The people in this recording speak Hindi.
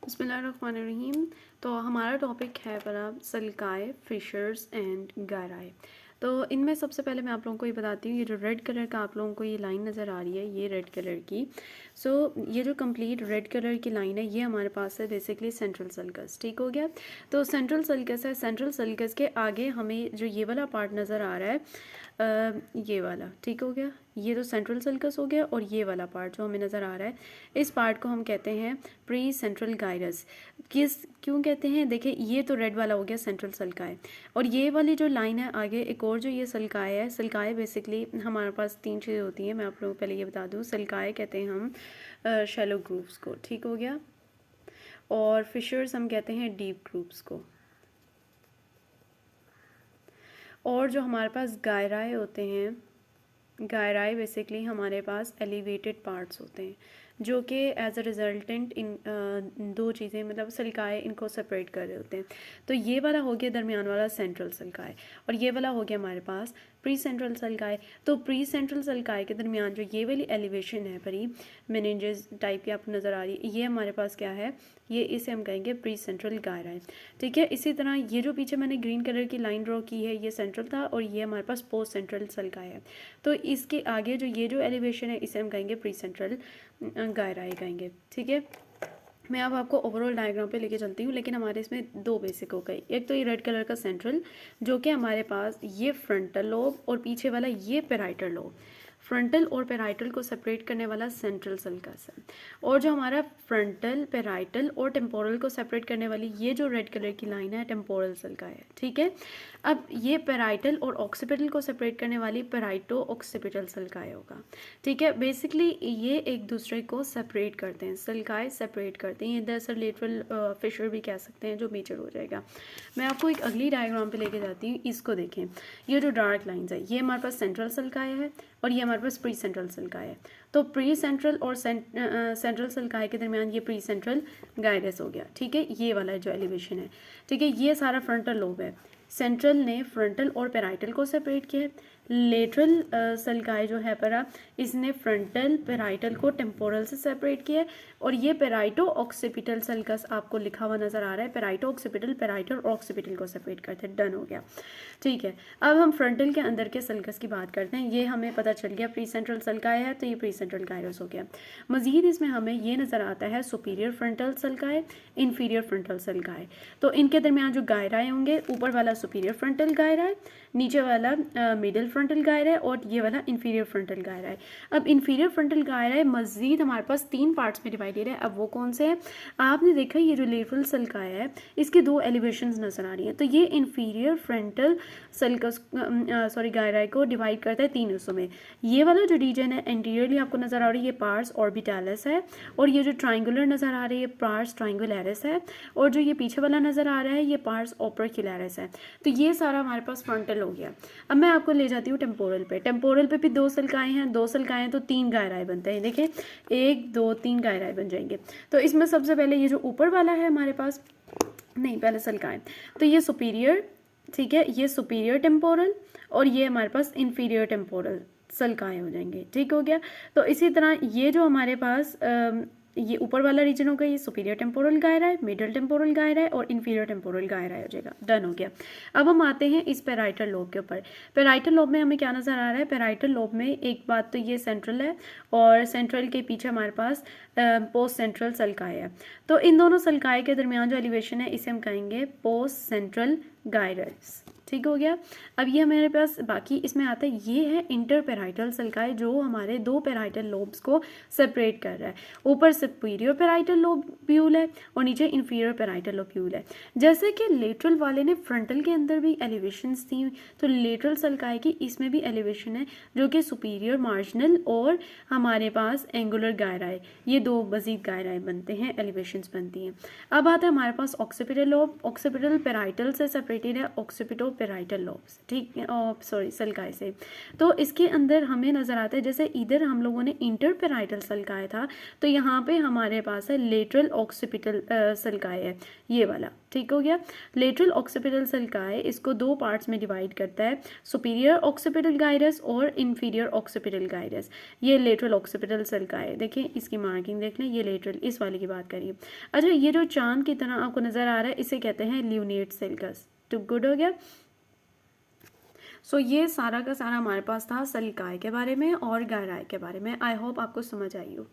बिस्मिल्लाहिर्रहमानिर्रहीम। तो हमारा टॉपिक है बड़ा सल्काए, फिशर्स एंड गैराए। तो इनमें सबसे पहले मैं आप लोगों को ये बताती हूँ, ये जो रेड कलर का आप लोगों को ये लाइन नज़र आ रही है, ये रेड कलर की। ये जो कंप्लीट रेड कलर की लाइन है, ये हमारे पास है बेसिकली सेंट्रल सल्कस। ठीक हो गया। तो सेंट्रल सल्कस है, सेंट्रल सल्कस के आगे हमें जो ये वाला पार्ट नज़र आ रहा है, ये वाला, ठीक हो गया। ये तो सेंट्रल सल्कस हो गया, और ये वाला पार्ट जो हमें नज़र आ रहा है, इस पार्ट को हम कहते हैं प्री सेंट्रल गायरस। क्यों कहते हैं? देखिए, ये तो रेड वाला हो गया सेंट्रल सल्काए, और ये वाली जो लाइन है आगे एक और जो ये सल्काए है, सल्काए बेसिकली हमारे पास तीन चीज़ें होती हैं। मैं आप लोगों को पहले ये बता दूँ, सल्काए कहते हैं हम शैलो ग्रूव्स को, ठीक हो गया, और फिशर्स हम कहते हैं डीप ग्रूव्स को। और जो हमारे पास गायराए होते हैं, गायराए बेसिकली हमारे पास एलिवेटेड पार्ट्स होते हैं, जो कि एज अ रिजल्टेंट इन दो चीज़ें, मतलब सल्काए इनको सेपरेट कर रहे होते हैं। तो ये वाला हो गया दरमियान वाला सेंट्रल सल्काए, और ये वाला हो गया हमारे पास प्री सेंट्रल सल्काए। तो प्री सेंट्रल सल्काए के दरमियान जो ये वाली एलिवेशन है परी मेनिंजेस टाइप की आपको नज़र आ रही है, ये हमारे पास क्या है, ये इसे हम कहेंगे प्री सेंट्रल गायराए। ठीक है। इसी तरह ये जो पीछे मैंने ग्रीन कलर की लाइन ड्रॉ की है, ये सेंट्रल था, और ये हमारे पास पोस्ट सेंट्रल सल्काए है। तो इसके आगे जो ये जो एलिवेशन है, इसे हम कहेंगे प्री सेंट्रल गायराए कहेंगे। ठीक है। मैं अब आपको ओवरऑल डायग्राम पे लेके चलती हूँ, लेकिन हमारे इसमें दो बेसिक हो गए। एक तो ये रेड कलर का सेंट्रल, जो कि हमारे पास ये फ्रंटल लोब, और पीछे वाला ये पेराइटल लोब। फ्रंटल और पेराइटल को सेपरेट करने वाला सेंट्रल सल्कस है, और जो हमारा फ्रंटल, पेराइटल और टेम्पोरल को सेपरेट करने वाली ये जो रेड कलर की लाइन है, टेम्पोरल सल्का है। ठीक है। अब ये पेराइटल और ऑक्सीपिटल को सेपरेट करने वाली पेराइटो ऑक्सीपिटल सल्काए होगा। ठीक है। बेसिकली ये एक दूसरे को सेपरेट करते हैं, सल्काए सेपरेट करते हैं। ये दरअसल लेटरल फिशर भी कह सकते हैं, जो मेजर हो जाएगा। मैं आपको एक अगली डायग्राम पे लेके जाती हूँ, इसको देखें। ये जो डार्क लाइंस है, ये हमारे पास सेंट्रल सल्काए है, और ये हमारे पास प्री सेंट्रल सल्काए है। तो प्री सेंट्रल और सेंट्रल सल्काए के दरमियान ये प्री सेंट्रल गायरस हो गया। ठीक है। ये वाला जो एलिवेशन है, ठीक है, ये सारा फ्रंटल लोब है। सेंट्रल ने फ्रंटल और पेराइटल को सेपरेट किया है। लेटरल सल्काए जो है परा, इसने फ्रंटल पेराइटल को टेम्पोरल से सेपरेट किया है, और ये पेराइटो ऑक्सीपिटल सल्कस आपको लिखा हुआ नज़र आ रहा है। पेराइटो ऑक्सीपिटल, पेराइटल और ऑक्सीपिटल को सेपरेट करते हैं। डन हो गया। ठीक है। अब हम फ्रंटल के अंदर के सल्कस की बात करते हैं। ये हमें पता चल गया प्री सेंट्रल सल्काए है, तो ये प्री सेंट्रल गायरस हो गया। मजीद इसमें हमें ये नज़र आता है सुपीरियर फ्रंटल सल्काए, इन्फीरियर फ्रंटल सल्काए। तो इनके दरमियान जो गायराए होंगे, ऊपर वाला सुपीरियर फ्रंटल गायरा है, नीचे वाला मिडिल फ्रंटल गायरा है, और ये वाला इन्फीरियर फ्रंटल गायरा है। अब इन्फीरियर फ्रंटल गायरा है मजीद हमारे पास तीन पार्ट्स में डिवाइडेड है। अब वो कौन से हैं? आपने देखा ये जो लेटरल सल्काया है, इसके दो एलिवेशंस नज़र आ रही हैं। तो ये इन्फीरियर फ्रंटल सल्कस गायराए को डिवाइड करता है तीन हिस्सों में। ये वाला जो रीजन है एंटीरियरली आपको नज़र आ रही है, ये पार्स ऑर्बिटालिस है, और ये जो ट्राइंगुलर नज़र आ रही है, पार्स ट्राइंगुलरिस है, और जो ये पीछे वाला नज़र आ रहा है, ये पार्स ओपर्क्युलरिस है। तो ये सारा हमारे पास फ्रंटल हो गया। अब मैं आपको ले जाती हूँ टेम्पोरल पे। टेम्पोरल पे भी दो सल्काए हैं, दो सल्काए हैं तो तीन गायराए बनते हैं। देखें, एक दो तीन गायराए बन जाएंगे। तो इसमें सबसे पहले ये जो ऊपर वाला है हमारे पास, नहीं पहले सल्काए, तो ये सुपीरियर, ठीक है, ये सुपीरियर टेम्पोरल, और ये हमारे पास इन्फीरियर टेम्पोरल सल्काए हो जाएंगे। ठीक हो गया। तो इसी तरह ये जो हमारे पास ये ऊपर वाला रीजन होगा, ये सुपीरियर टेम्पोरल गायरा है, मिडिल टेम्पोरल गायरा है, और इन्फीरियर टेम्पोरल गायरा हो जाएगा। डन हो गया। अब हम आते हैं इस पेराइटल लोब के ऊपर। पेराइटल लोब में हमें क्या नज़र आ रहा है? पेराइटल लोब में एक बात तो ये सेंट्रल है, और सेंट्रल के पीछे हमारे पास पोस्ट सेंट्रल सल्काए है। तो इन दोनों सल्काए के दरमियान जो एलिवेशन है, इसे हम कहेंगे पोस्ट सेंट्रल गायरस। ठीक हो गया। अब ये हमारे पास बाकी इसमें आता है, ये है इंटर पेराइटल सल्काए, जो हमारे दो पेराइटल लोब्स को सेपरेट कर रहा है। ऊपर सुपीरियर पेराइटल लोब्यूल है, और नीचे इन्फीरियर पेराइटल लोब्यूल है। जैसे कि लेटरल वाले ने फ्रंटल के अंदर भी एलिवेशंस थी, तो लेटरल सल्काए की इसमें भी एलिवेशन है, जो कि सुपीरियर मार्जिनल और हमारे पास एंगुलर गायराए, ये दो मजीद गायराए बनते हैं, एलिवेशंस बनती हैं। अब आता है हमारे पास ऑक्सीपिटल लोब। ऑक्सीपिटल पेराइटल से सेपरेटेड है, ऑक्सीपिटो पेराइटल लोब से, ठीक है, सॉरी सल्काई से। तो इसके अंदर हमें नज़र आता है जैसे इधर हम लोगों ने इंटर पेराइटल सल्काई था, तो यहाँ पे हमारे पास है लेटरल ऑक्सीपिटल सल्काई है, ये वाला, ठीक हो गया। लेटरल ऑक्सीपिटल सल्काई इसको दो पार्ट्स में डिवाइड करता है, सुपीरियर ऑक्सीपिटल गाइरस और इंफीरियर ऑक्सीपिटल गाइरस। ये लेटरल ऑक्सीपिटल सल्काई, देखिए इसकी मार्किंग देख लें, ये लेटरल, इस वाले की बात करिए। अच्छा, ये जो चांद की तरह आपको नज़र आ रहा है इसे कहते हैं ल्यूनेट सेल्कस। तो गुड हो गया। सो ये सारा का सारा हमारे पास था सल्काई के बारे में और गायराई के बारे में। आई होप आपको समझ आई हो।